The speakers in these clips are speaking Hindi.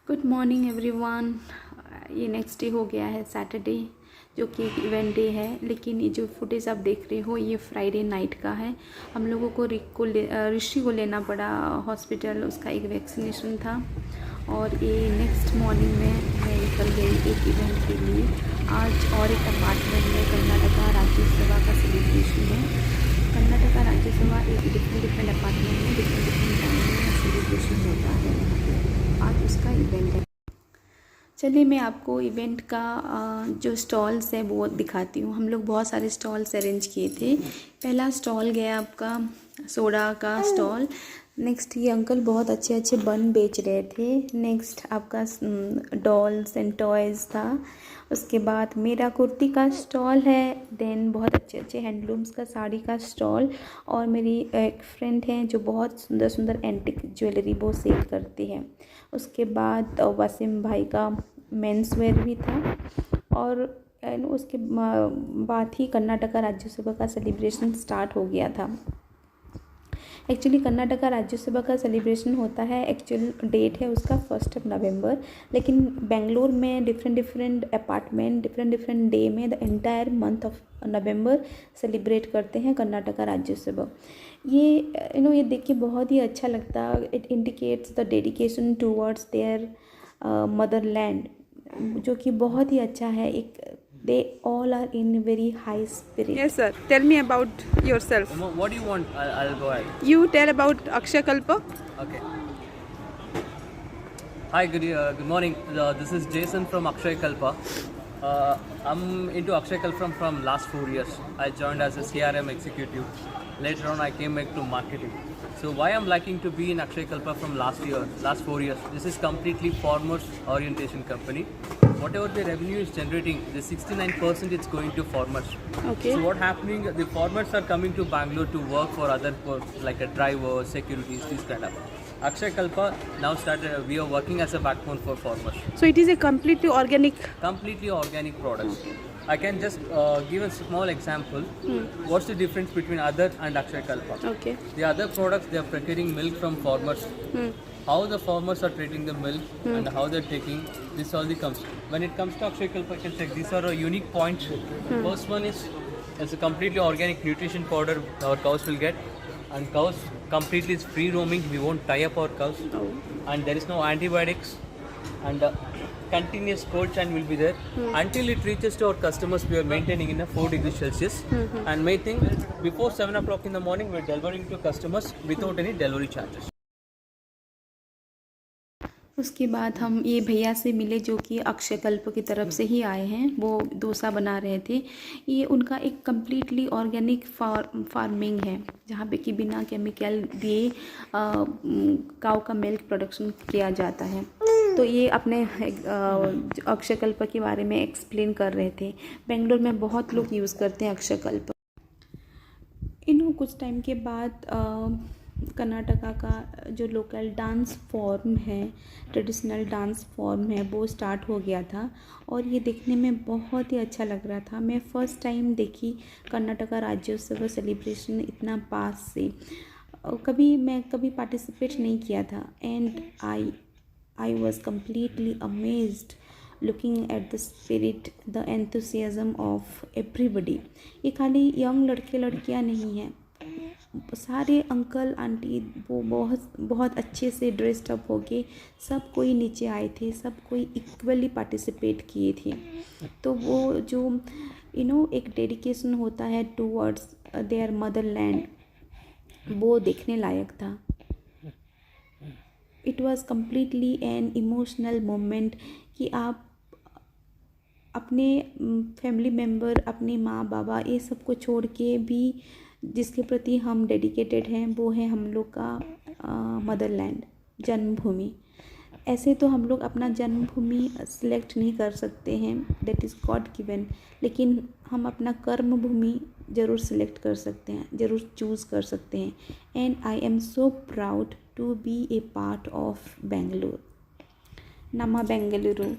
Good morning everyone. ये नेक्स्ट डे हो गया है सैटरडे, जो कि एक इवेंट डे है। लेकिन ये जो फुटेज आप देख रहे हो ये फ्राइडे नाइट का है। हम लोगों को ऋषि को लेना पड़ा हॉस्पिटल, उसका एक वैक्सीनेशन था। और ये नेक्स्ट मॉर्निंग में मैं निकल गई एक इवेंट के लिए। आज और एक अपार्टमेंट में कर्नाटका राज्योत्सव का सेलिब्रेशन है। कर्नाटका राज्योत्सव एक डिफरेंट अपार्टमेंट में डिफरेंट टाइम में सेलिब्रेशन होता है। आज उसका इवेंट है। चलिए मैं आपको इवेंट का जो स्टॉल्स है वो दिखाती हूँ। हम लोग बहुत सारे स्टॉल्स अरेंज किए थे। पहला स्टॉल गया आपका सोडा का स्टॉल। नेक्स्ट ये अंकल बहुत अच्छे अच्छे बन बेच रहे थे। नेक्स्ट आपका डॉल्स एंड टॉयज़ था। उसके बाद मेरा कुर्ती का स्टॉल है। देन बहुत अच्छे अच्छे हैंडलूम्स का साड़ी का स्टॉल। और मेरी एक फ्रेंड हैं जो बहुत सुंदर सुंदर एंटिक ज्वेलरी वो सेल करती है। उसके बाद वसीम भाई का मेंस वेयर भी था। और उसके बाद ही कर्नाटका राज्योत्सव का सेलिब्रेशन स्टार्ट हो गया था। एक्चुअली कर्नाटका राज्योत्सव का सेलिब्रेशन होता है, एक्चुअल डेट है उसका 1 नवंबर। लेकिन बेंगलोर में डिफरेंट अपार्टमेंट डिफरेंट डे में the entire month of November celebrate करते हैं कर्नाटका राज्योत्सव। ये ये देख के बहुत ही अच्छा लगता। It indicates the dedication towards their Motherland, जो कि बहुत ही अच्छा है। एक they all are in very high spirit. Yes, sir. Tell me about yourself. What do you want? I'll go ahead. You tell about Akshay Kalpa. Okay. Hi, good morning. This is Jason from Akshay Kalpa. I'm into Akshay Kalpa from last 4 years. I joined as a CRM executive. Later on, I came back to marketing. So why I'm liking to be in Akshay Kalpa from last 4 years? This is completely farmers orientation company. Whatever the revenue is generating, the 69% it's going to farmers. Okay. So what happening? The farmers are coming to Bangalore to work for other like a driver, securities, this kind of. Akshay Kalpa now started. We are working as a backbone for farmers. So it is a completely organic. Completely organic products. I can just give a small example. What's the difference between other and Akshay Kalpa? Okay. The other products, they are procuring milk from farmers. How the farmers are treating the milk and how they're taking this all the comes. When it comes to Akshay Kalpa, I can check these are a unique points. First one is it's a completely organic nutrition powder our cows will get, and cows completely is free roaming. We won't tie up our cows, and there is no antibiotics, and continuous cold chain will be there until it reaches to our customers. We are maintaining in a 4 degrees Celsius, and main thing before 7 o'clock in the morning we are delivering to customers without any delivery charges. उसके बाद हम ये भैया से मिले जो कि अक्षय कल्प की तरफ से ही आए हैं। वो डोसा बना रहे थे। ये उनका एक कम्प्लीटली ऑर्गेनिक फार्मिंग है, जहाँ पे कि बिना केमिकल दिए काऊ का मिल्क प्रोडक्शन किया जाता है। तो ये अपने अक्षय कल्प के बारे में एक्सप्लेन कर रहे थे। बेंगलोर में बहुत लोग यूज़ करते हैं अक्षय कल्प। कुछ टाइम के बाद कर्नाटका का जो लोकल डांस फॉर्म है, ट्रेडिशनल डांस फॉर्म है, वो स्टार्ट हो गया था। और ये देखने में बहुत ही अच्छा लग रहा था। मैं फ़र्स्ट टाइम देखी कर्नाटका राज्योत्सव सेलिब्रेशन इतना पास से। मैं कभी पार्टिसिपेट नहीं किया था। And I was completely amazed looking at the spirit, the enthusiasm of everybody. ये खाली यंग लड़के लड़कियां नहीं हैं, सारे अंकल आंटी वो बहुत अच्छे से ड्रेस्ड अप होके सब कोई नीचे आए थे। सब कोई इक्वली पार्टिसिपेट किए थे। तो वो जो एक डेडिकेशन होता है टूवर्ड्स देयर मदरलैंड, वो देखने लायक था। It was completely an emotional moment कि आप अपने फैमिली मेम्बर, अपने माँ बाबा, ये सब को छोड़ के भी जिसके प्रति हम डेडिकेटेड हैं वो है हम लोग का मदरलैंड, जन्मभूमि। ऐसे तो हम लोग अपना जन्मभूमि सिलेक्ट नहीं कर सकते हैं, दैट इज़ गॉड गिवन। लेकिन हम अपना कर्म भूमि ज़रूर सिलेक्ट कर सकते हैं, ज़रूर चूज़ कर सकते हैं। And I am so proud to be a part of Bengaluru. Namma Bengaluru.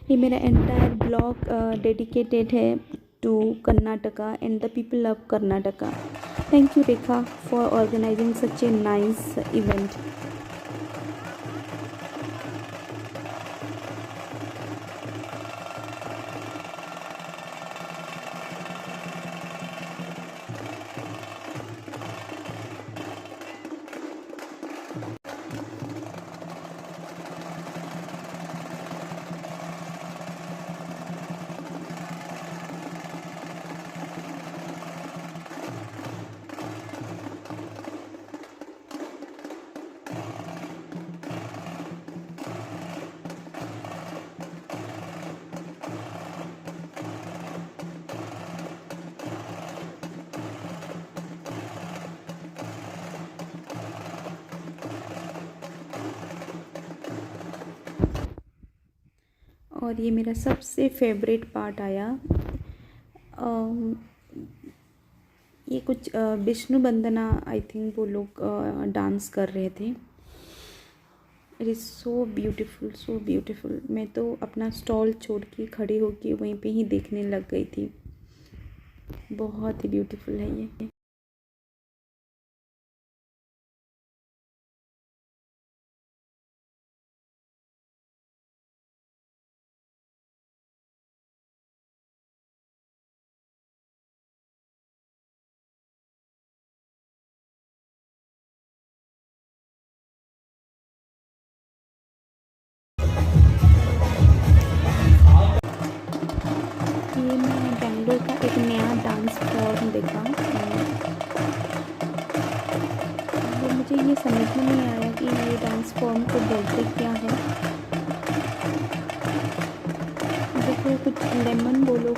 ये मेरा एंटायर ब्लॉग डेडिकेटेड है to Karnataka and the people of Karnataka. Thank you Rekha for organising such a nice event. और ये मेरा सबसे फेवरेट पार्ट आया. ये कुछ विष्णु वंदना आई थिंक वो लोग डांस कर रहे थे. It is so beautiful, so beautiful. मैं तो अपना स्टॉल छोड़ के खड़ी होके वहीं पे ही देखने लग गई थी. बहुत ही ब्यूटीफुल है ये. ये मैं बेंगलोर का एक नया डांस फॉर्म देखा. और मुझे ये समझ में नहीं आया कि ये डांस फॉर्म को बोलते क्या है. देखो कुछ लेमन वो लोग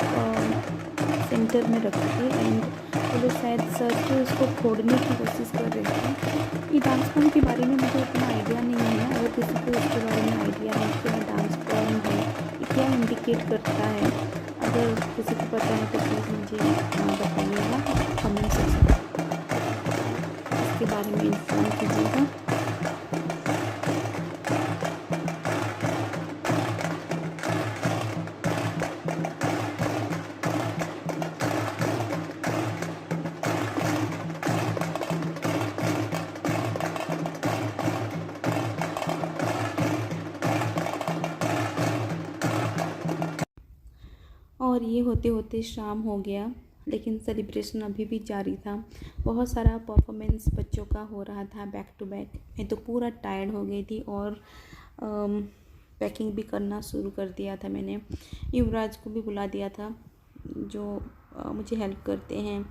सेंटर में रखे थे एंड वो लोग शायद सर्च के उसको फोड़ने की कोशिश कर रहे थे. ये डांस फॉर्म के बारे में मुझे उतना आइडिया नहीं है. अगर किसी को इसके बारे में आइडिया है कि डांस फॉर्म है ये क्या इंडिकेट करता है, अगर किसी को पता है तो प्लीज़ मुझे बताइएगा कमेंट सेक्शन में. इसके बारे में इन्फॉर्म कीजिएगा. और ये होते होते शाम हो गया लेकिन सेलिब्रेशन अभी भी जारी था. बहुत सारा परफॉर्मेंस बच्चों का हो रहा था बैक टू बैक. मैं तो पूरा टायर्ड हो गई थी और पैकिंग भी करना शुरू कर दिया था. मैंने युवराज को भी बुला दिया था जो मुझे हेल्प करते हैं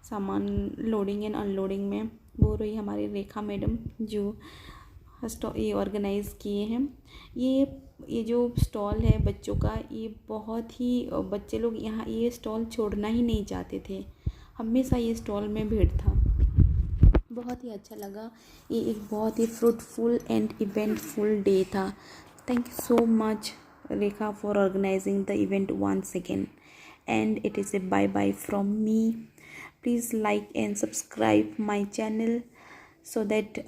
सामान लोडिंग एंड अनलोडिंग में. वो रही हमारी रेखा मैडम जो ये ऑर्गेनाइज़ किए हैं. ये जो स्टॉल है बच्चों का, ये बहुत ही बच्चे लोग यहाँ ये स्टॉल छोड़ना ही नहीं चाहते थे. हमेशा ये स्टॉल में भीड़ था. बहुत ही अच्छा लगा. ये एक बहुत ही फ्रूटफुल एंड इवेंटफुल डे था. Thank you so much Rekha for organising the event once again and it is a bye bye from me. Please like and subscribe my channel so that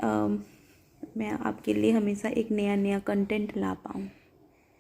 मैं आपके लिए हमेशा एक नया कंटेंट ला पाऊँ.